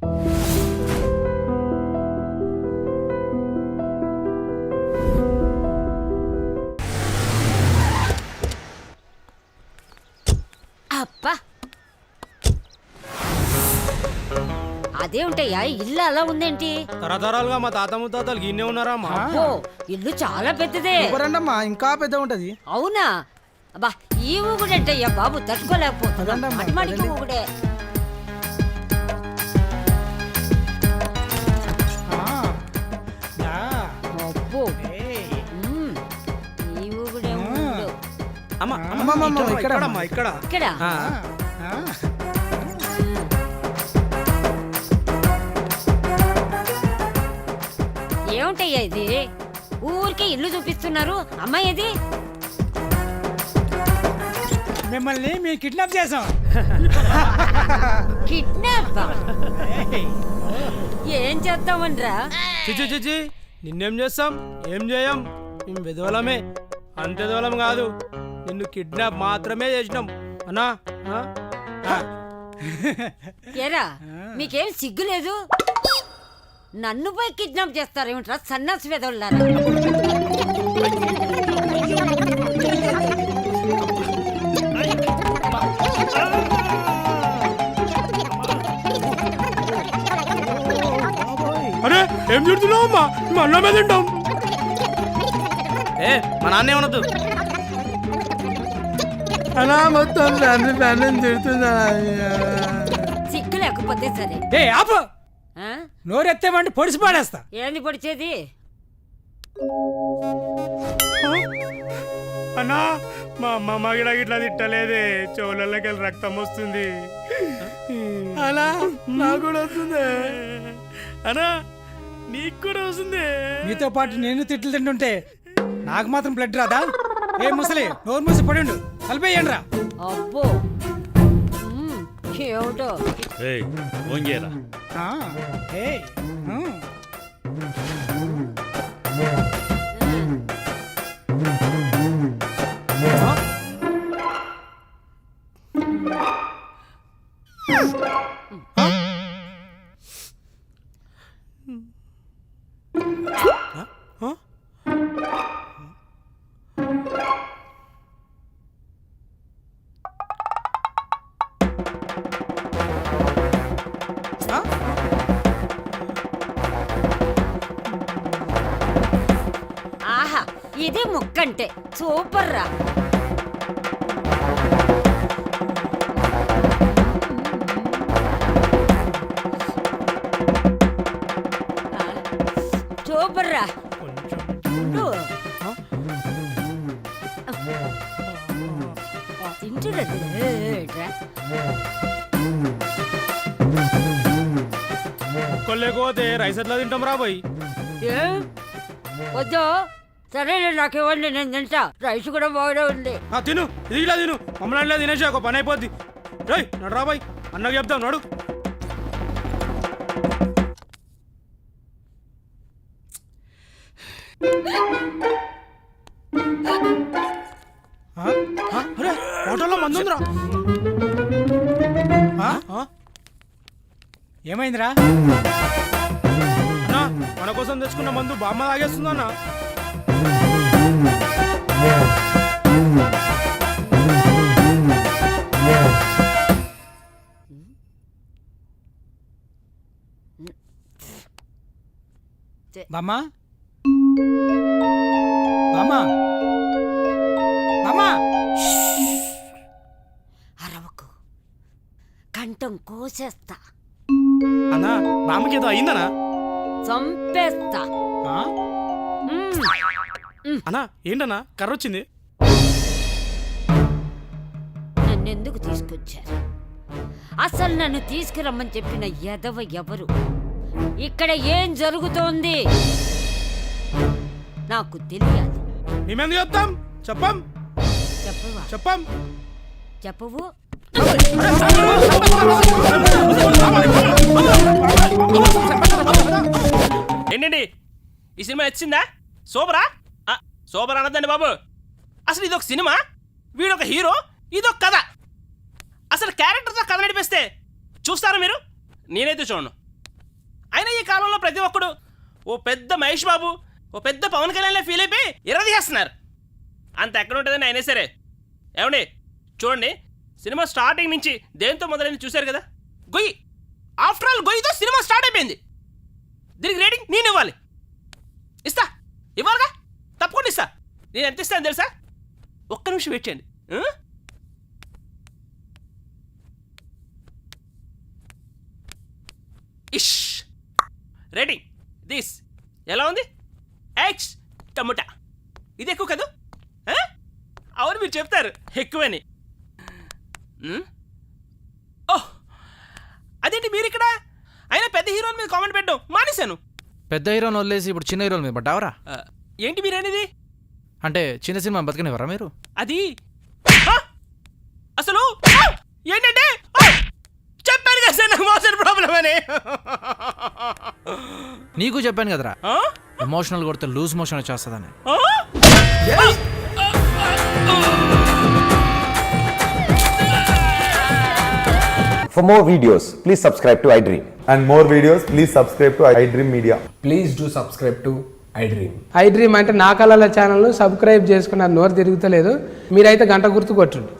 అబ్బా అదే ఉంటాయా ఇల్లు అలా ఉందేంటి? తరతరాలుగా మా తాత ముత్తాతలు గిన్నే ఉన్నారా అమ్మా? అబ్బో ఇల్లు చాలా పెద్దదే. రండమ్మా ఇంకా పెద్ద ఉంటది. అవునా? అబ్బా ఈ ఊగుడంటయ్యా బాబు తట్టుకోలేకపోతున్నా. పదండమ్మా, మాటి మాటికి పదండి. ఊగుడే. అబ్బో ఈ ఊగుడే ఊగుడు. అమ్మా అమ్మమ్మ, ఇక్కడ అమ్మా ఇక్కడ ఇక్కడ ఆ. ఏముంటయ్యా ఇది? ఊరికే ఇల్లు చూపిస్తున్నారు. అమ్మాయి ఇది మిమ్మల్ని మేము కిడ్నాప్ చేసాం. కిడ్నాప్. ఏం చేద్దామనరా? చిచి చిచి నిన్నేం చేస్తాం? ఏం చేయం, మేము వెదవలమే. అంత వెదవలం కాదు, నిన్ను కిడ్నాప్ మాత్రమే చేసినాం అన్నా. ఎరా మీకేం సిగ్గు లేదు? నన్ను పోయి కిడ్నాప్ చేస్తారేమిట్రా సన్నాసి వెదవులారా? అరే ఏం చూడుతున్నావు అమ్మా? మేము అన్నమే తింటాం. ఏ మా నాన్న ఏమనొద్దు. అలా మొత్తం తిడుతున్నా. సిగ్గు లేకపోతే సరే. ఏ ఆపు, ఆ? నోరెత్తేమంటే పొడిసి పాడేస్తా. ఏంది పొడిచేది? అన్నా మా అమ్మమ్మ గిడ ఇట్లా తిట్టలేదే, చెవులకి వెళ్ళి రక్తం వస్తుంది. అలా నాకు కూడా వస్తుంది. అన్నా నీకు కూడా వస్తుంది. మీతో పాటు నేను తిట్లు తింటుంటే నాకు మాత్రం బ్లడ్ రాదా? ఏ ముసలి నోరు మూసి పడిండు, కలిపేయండి రా. అబ్బో ఏమిటో. ఫోన్ చేయరా. ఆహా ఇది ముక్కంటే సూపర్ రా. సూపర్ రా. తింటున్నది ఒక్కలేకపోతే రైస్ ఎట్లా తింటాం రా పోయి? వద్దు. సరేలే నాకు ఇవ్వండి, నేను తింటా. రైస్ కూడా బాగానే ఉంది. తిను, ఇది ఇలా తిను. మమ్మల్ని ఇలా తినేసి ఒక పని అయిపోద్ది. రై నడు రా బాయ్, అన్నకు చెప్తాం నడు. అరే హోటల్లో మందు ఉందిరా. ఏమైందిరా? అన్నా మన కోసం తెచ్చుకున్న మందు బామ్మ తాగేస్తుందన్నా. బామ్మా, బామ్మా, బామ్మా. అరవకు, కంఠం కోసేస్తా, అన్నా బామ్మకి ఏదో అయిందనా? చంపేస్తా. అన్నా ఏంటన్నా కర్ర వచ్చింది? నన్నెందుకు తీసుకొచ్చారు? అసలు నన్ను తీసుకురమ్మని చెప్పిన ఎదవ ఎవరు? ఇక్కడ ఏం జరుగుతోంది నాకు తెలియాలి. మేమెందుకు చెప్తాం? చెప్పం చెప్పవా? చెప్పం చెప్పవు. ఏంటండి ఈ సినిమా వచ్చిందా? సూపరా? సూపర్ అనద్దండి బాబు. అసలు ఇదొక సినిమా, వీడొక హీరో, ఇదొక కథ. అసలు క్యారెక్టర్తో కథ నడిపిస్తే చూస్తారా మీరు? నేనైతే చూడను. అయినా ఈ కాలంలో ప్రతి ఒక్కడు ఓ పెద్ద మహేష్ బాబు ఓ పెద్ద పవన్ కళ్యాణ్లో ఫీల్ అయిపోయి చేస్తున్నారు. అంత ఎక్కడ ఉంటుందని అయినా సరే ఏమండి చూడండి, సినిమా స్టార్టింగ్ నుంచి దేంతో మొదలైంది చూశారు కదా, గొయ్యి. ఆఫ్టర్ ఆల్ గొయ్యితో సినిమా స్టార్ట్ అయిపోయింది. దీనికి రేటింగ్ నేను ఇవ్వాలి. ఇవ్వాలిగా, తప్పకుండా ఇస్తా. నేను ఎంత ఇస్తాను తెలుసా? ఒక్క నిమిషం వెయిట్ చేయండి. ఇష్ రేటింగ్ దిస్ ఎలా ఉంది? X tomato. ఇది ఎక్కువ కదా? అవును, మీరు చెప్తారు ఎక్కువని. ఓహ్, అదేంటి మీరు ఇక్కడ? అయినా పెద్ద హీరోల మీద కామెంట్ పెట్టడం మానేశాను. పెద్ద హీరోని వదిలేసి ఇప్పుడు చిన్న హీరోల మీద పడ్డావరా? ఏంటి మీరు అనేది? అంటే చిన్న సినిమా బతకనివ్వరా మీరు? అది అసలు ఏంటంటే చెప్పాను కదా సార్, నాకు మోషన్ ప్రాబ్లం అని. నీకు చెప్పాను కదరా, ఎమోషనల్ కొడితే లూజ్ మోషన్ వచ్చేస్తుందని. For more videos, please subscribe to iDream. And more videos, please subscribe to iDream Media. Please do subscribe to iDream. iDream అంటే నా కళల ఛానల్ను సబ్స్క్రైబ్ చేసుకున్న నోరు తిరుగుతలేదు. మీరైతే గంట గుర్తు కొట్టండి.